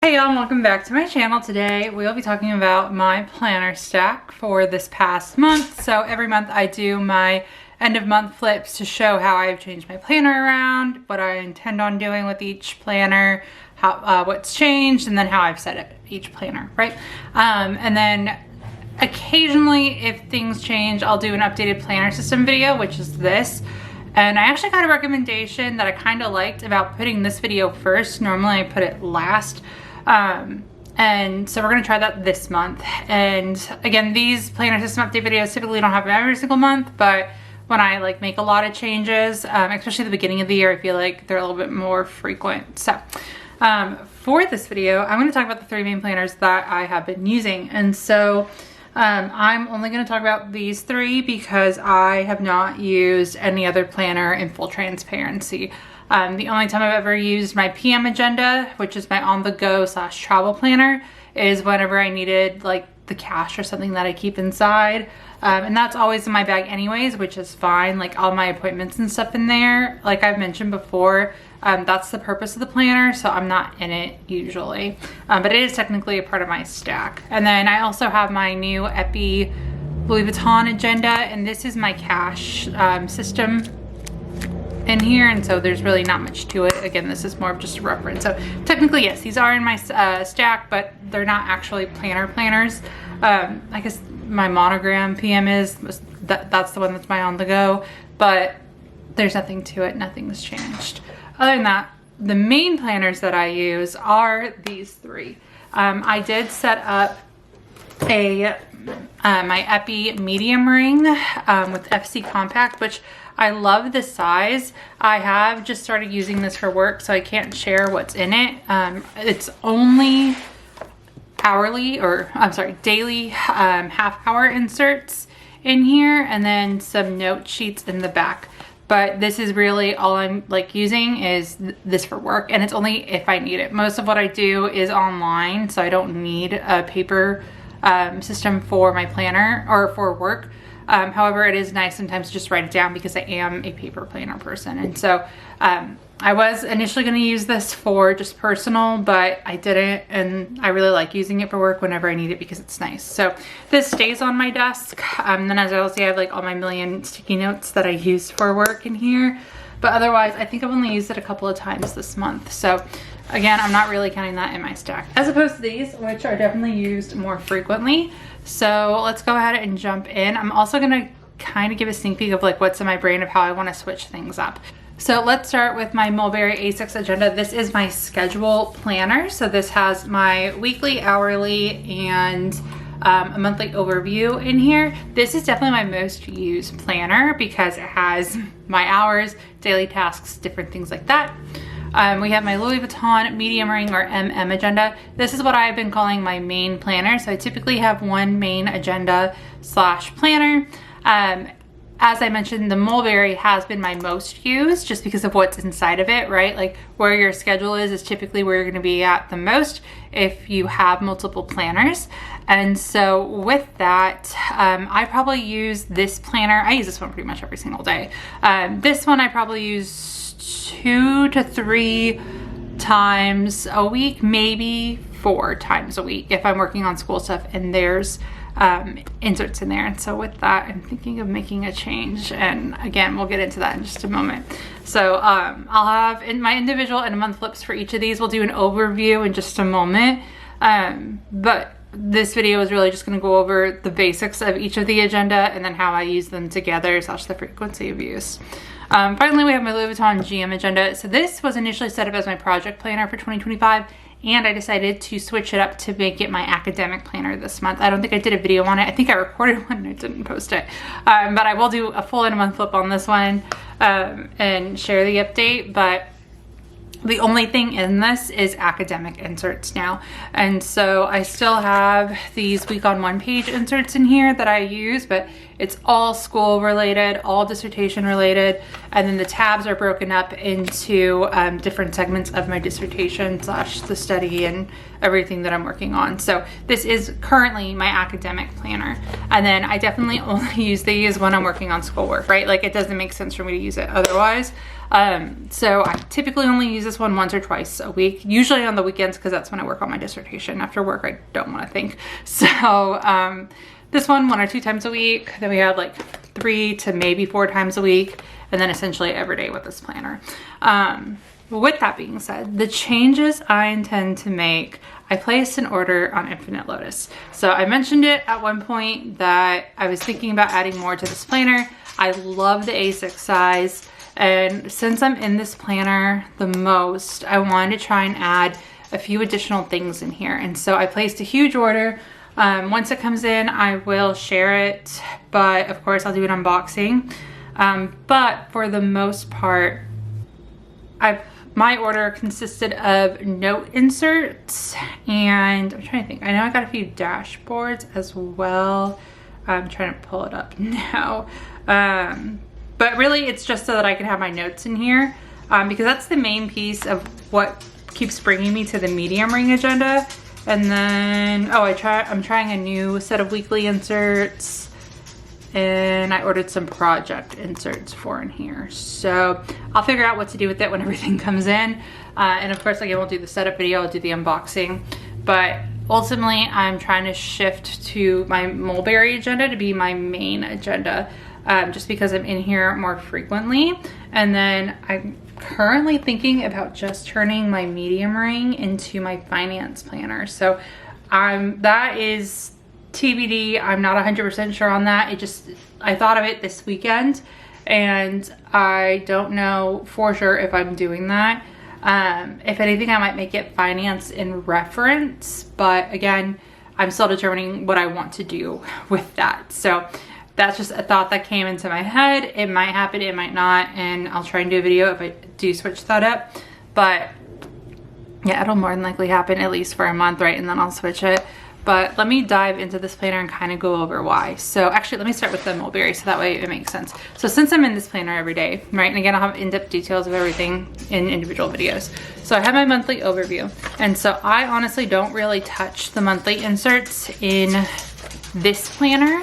Hey y'all, welcome back to my channel. Today we will be talking about my planner stack for this past month. So every month I do my end of month flips to show how I've changed my planner around, what I intend on doing with each planner, how what's changed, and then how I've set up each planner, right? And then occasionally if things change, I'll do an updated planner system video, which is this. And I actually got a recommendation that I kind of liked about putting this video first. Normally I put it last. And so we're going to try that this month. And again, these planner system update videos typically don't happen every single month, but when I make a lot of changes, especially at the beginning of the year, I feel like they're a little bit more frequent. So for this video, I'm going to talk about the three main planners that I have been using. And so I'm only going to talk about these three because I have not used any other planner in full transparency. The only time I've ever used my PM agenda, which is my on-the-go / travel planner, is whenever I needed the cash or something that I keep inside. And that's always in my bag anyways, which is fine. All my appointments and stuff in there, like I've mentioned before, that's the purpose of the planner, so I'm not in it usually. But it is technically a part of my stack. And then I also have my new Louis Vuitton agenda, and this is my cash system in here, and so there's really not much to it. Again, this is more of just a reference. So technically, yes, these are in my stack, but they're not actually planners. I guess my monogram PM that's the one that's my on the go, but there's nothing to it. Nothing's changed. Other than that, the main planners that I use are these three. I did set up my Epi medium ring with FC Compact, which I love the size. I have just started using this for work, so I can't share what's in it. It's only daily half-hour inserts in here, and then some note sheets in the back. But this is really all I'm using is this for work, and it's only if I need it. Most of what I do is online, so I don't need a paper system for my planner or for work. However, it is nice sometimes to just write it down because I am a paper planner person. And so I was initially going to use this for just personal, but I didn't, and I really like using it for work whenever I need it because it's nice. So this stays on my desk. Then as I will see, I have all my million sticky notes that I use for work in here. But otherwise, I think I've only used it a couple of times this month. So again, I'm not really counting that in my stack, as opposed to these, which are definitely used more frequently. So let's go ahead and jump in. I'm also gonna kind of give a sneak peek of what's in my brain of how I wanna switch things up. So let's start with my Mulberry A6 agenda. This is my schedule planner. So this has my weekly, hourly, and a monthly overview in here. This is definitely my most used planner because it has my hours, daily tasks, different things like that. We have my Louis Vuitton medium ring or MM agenda. This is what I've been calling my main planner. So I typically have one main agenda / planner. As I mentioned, the Mulberry has been my most used just because of what's inside of it, right? Where your schedule is typically where you're gonna be at the most if you have multiple planners. And so with that, I probably use this planner. I use this one pretty much every single day. This one I probably use 2 to 3 times a week, maybe 4 times a week if I'm working on school stuff and there's inserts in there. And so with that, I'm thinking of making a change, and again, we'll get into that in just a moment. So I'll have in my individual and a month flips for each of these. We'll do an overview in just a moment, but this video is really just going to go over the basics of each of the agenda and then how I use them together / the frequency of use. Finally, we have my Louis Vuitton GM agenda. So this was initially set up as my project planner for 2025, and I decided to switch it up to make it my academic planner this month. I don't think I did a video on it. I think I recorded one and I didn't post it. But I will do a full in a month flip on this one and share the update. But the only thing in this is academic inserts now. And so I still have these week on one page inserts in here that I use, but It's all school related, all dissertation related, and then the tabs are broken up into different segments of my dissertation / the study and everything that I'm working on. So this is currently my academic planner. And then I definitely only use these when I'm working on schoolwork, right? Like it doesn't make sense for me to use it otherwise. So I typically only use this one once or twice a week, usually on the weekends, because that's when I work on my dissertation. After work, I don't want to think. So this one or 2 times a week. Then we have like 3 to maybe 4 times a week, and then essentially every day with this planner. With that being said, the changes I intend to make, I placed an order on Infinite Lotus. So I mentioned it at one point that I was thinking about adding more to this planner. I love the A6 size. And since I'm in this planner the most, I wanted to try and add a few additional things in here. And so I placed a huge order. Once it comes in, I will share it, but of course I'll do an unboxing. But for the most part, my order consisted of note inserts, and I'm trying to think. I know I got a few dashboards as well. I'm trying to pull it up now. But really it's just so that I can have my notes in here, because that's the main piece of what keeps bringing me to the medium ring agenda. And then, I'm trying a new set of weekly inserts, and I ordered some project inserts for in here. So I'll figure out what to do with it when everything comes in. And of course, again, we'll do the setup video, I'll do the unboxing. But ultimately, I'm trying to shift to my Mulberry agenda to be my main agenda, just because I'm in here more frequently. And then I'm currently thinking about just turning my medium ring into my finance planner. So that is TBD. I'm not 100% sure on that. I thought of it this weekend, and I don't know for sure if I'm doing that. If anything, I might make it finance in reference, but again, I'm still determining what I want to do with that. So that's just a thought that came into my head. It might happen, it might not, and I'll try and do a video if I do switch that up. But yeah, it'll more than likely happen at least for a month, right? And then I'll switch it. But let me dive into this planner and kind of go over why. So actually, let me start with the Mulberry so that way it makes sense. So since I'm in this planner every day, right? And again, I'll have in-depth details of everything in individual videos. So I have my monthly overview. And so I honestly don't really touch the monthly inserts in this planner.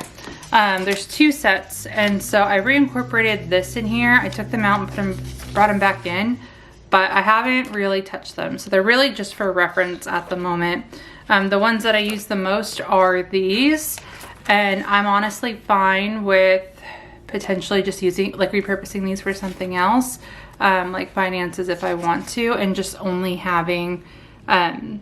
There's 2 sets, and so I reincorporated this in here. I took them out and brought them back in, but I haven't really touched them. So they're really just for reference at the moment. The ones that I use the most are these, and I'm honestly fine with potentially just using, like repurposing these for something else, like finances if I want to, and just only having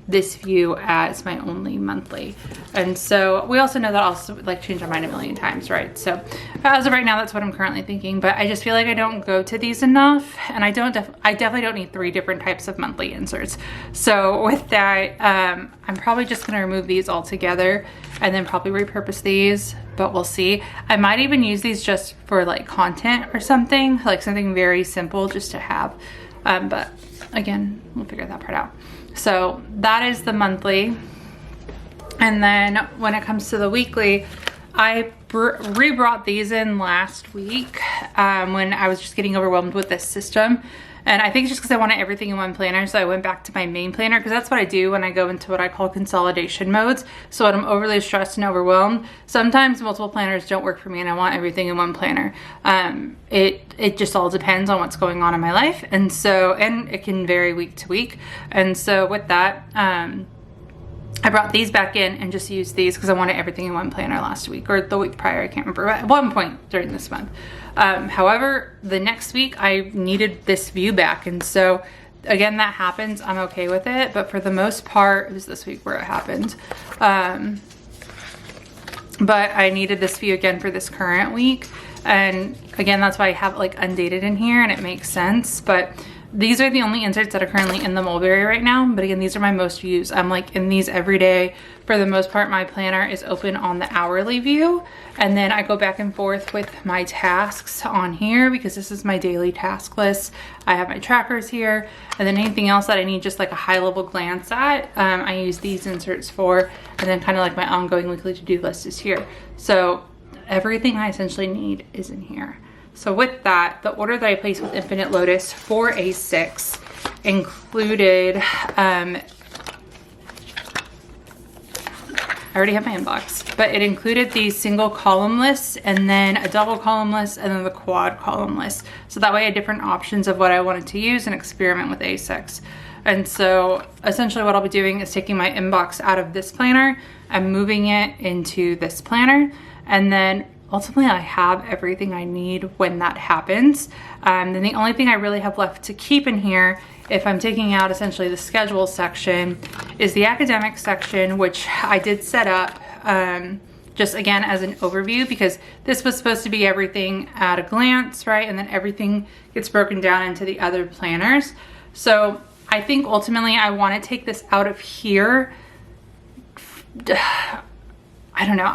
this view as my only monthly. And so we also know that I'll like change our mind a million times, right? So as of right now, that's what I'm currently thinking, but I just feel like I don't go to these enough, and I definitely don't need 3 different types of monthly inserts. So with that, I'm probably just gonna remove these altogether and then probably repurpose these, but we'll see. I might even use these just for like content or something, like something very simple just to have. But again, we'll figure that part out. So that is the monthly. And then when it comes to the weekly, I re-brought these in last week when I was just getting overwhelmed with this system. And I think it's just because I wanted everything in one planner, so I went back to my main planner, because that's what I do when I go into what I call consolidation modes. So when I'm overly stressed and overwhelmed, sometimes multiple planners don't work for me and I want everything in one planner. It just all depends on what's going on in my life. And so, and it can vary week to week. And so with that, I brought these back in and just used these because I wanted everything in one planner last week or the week prior, I can't remember, at one point during this month. However, the next week I needed this view back, and so again, that happens, I'm okay with it, but for the most part, it was this week where it happened. But I needed this view again for this current week, and again, that's why I have it like undated in here, and it makes sense. But these are the only inserts that are currently in the Mulberry right now. But again, these are my most used. I'm like in these every day. For the most part, my planner is open on the hourly view. And then I go back and forth with my tasks on here because this is my daily task list. I have my trackers here. And then anything else that I need just like a high level glance at, I use these inserts for. And then kind of like my ongoing weekly to-do list is here. So everything I essentially need is in here. So with that, the order that I placed with Infinite Lotus for A6 included, I already have my inbox, but it included the single column lists and then a double column list and then the quad column list. So that way I had different options of what I wanted to use and experiment with A6. And so essentially what I'll be doing is taking my inbox out of this planner and moving it into this planner. And then ultimately I have everything I need when that happens. Then the only thing I really have left to keep in here, if I'm taking out essentially the schedule section, is the academic section, which I did set up just again as an overview, because this was supposed to be everything at a glance, right? And then everything gets broken down into the other planners. So I think ultimately I want to take this out of here. I don't know.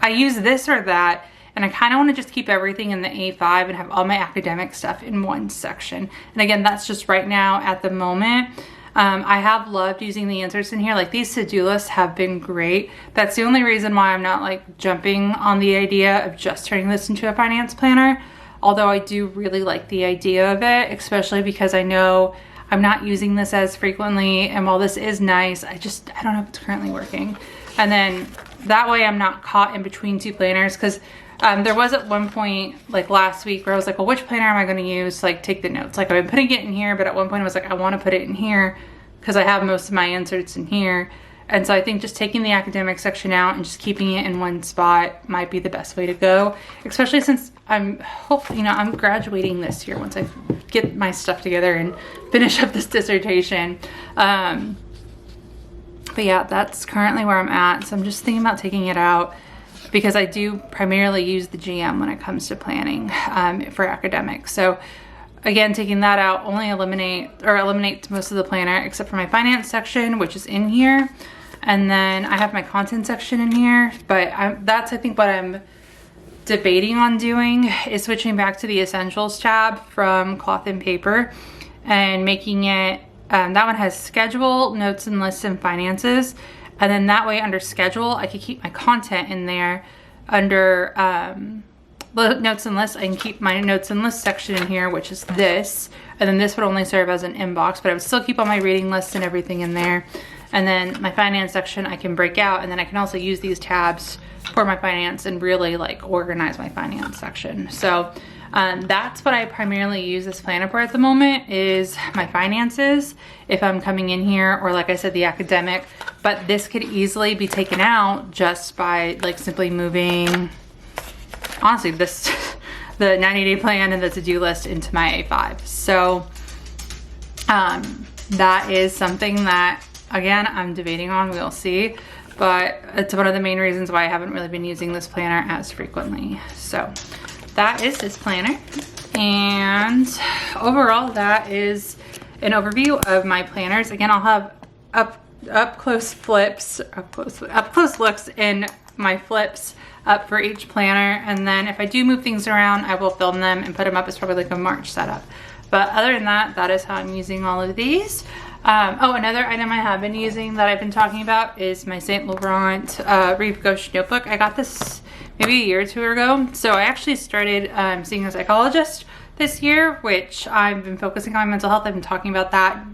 I use this or that, and I kind of want to just keep everything in the A5 and have all my academic stuff in one section. And again, that's just right now at the moment. I have loved using the inserts in here. Like, these to-do lists have been great. That's the only reason why I'm not like jumping on the idea of just turning this into a finance planner. Although I do really like the idea of it, especially because I know I'm not using this as frequently, and while this is nice, I don't know if it's currently working. And then that way I'm not caught in between two planners, because there was at one point like last week where I was like, well, which planner am I going to use to like take the notes? Like, I've been putting it in here, but at one point I was like, I want to put it in here because I have most of my inserts in here. And so I think just taking the academic section out and just keeping it in one spot might be the best way to go, especially since I'm hopefully, I'm graduating this year once I get my stuff together and finish up this dissertation. But yeah, that's currently where I'm at. So I'm just thinking about taking it out because I do primarily use the GM when it comes to planning for academics. So again, taking that out only eliminates most of the planner except for my finance section, which is in here. And then I have my content section in here, but that's I think what I'm debating on doing is switching back to the essentials tab from cloth and paper and making it, that one has schedule, notes and lists, and finances. And then that way under schedule, I could keep my content in there. Under notes and lists, I can keep my notes and lists section in here, which is this. And then this would only serve as an inbox, but I would still keep all my reading lists and everything in there. And then my finance section I can break out, and then I can also use these tabs for my finance and really like organize my finance section. So that's what I primarily use this planner for at the moment, is my finances if I'm coming in here, or like I said, the academic. But this could easily be taken out just by like simply moving, honestly, this the 90-day plan and the to-do list into my A5. So that is something that, again, I'm debating on, we'll see. But it's one of the main reasons why I haven't really been using this planner as frequently. So that is this planner. And overall, that is an overview of my planners. Again, I'll have up close looks in my flips up for each planner. And then if I do move things around, I will film them and put them up as probably like a March setup. But other than that, that is how I'm using all of these. Oh, another item I have been using that I've been talking about is my Saint Laurent Rive Gauche notebook. I got this maybe a year or two ago. So I actually started seeing a psychologist this year, which I've been focusing on mental health. I've been talking about that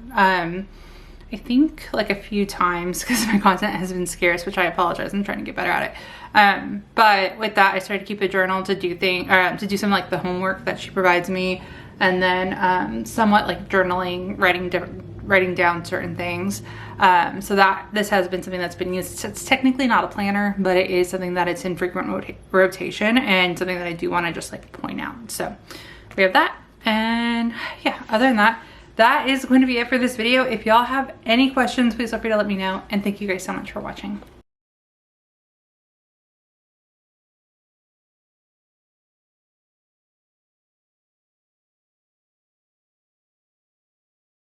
I think like a few times because my content has been scarce, which I apologize. I'm trying to get better at it. But with that, I started to keep a journal to do to do some like the homework that she provides me, and then somewhat like journaling, writing down certain things. So that this has been something that's been used. It's technically not a planner, but it is something that it's in frequent rotation and something that I do want to just like point out. So we have that. And yeah, other than that, that is going to be it for this video. If y'all have any questions, please feel free to let me know. And thank you guys so much for watching.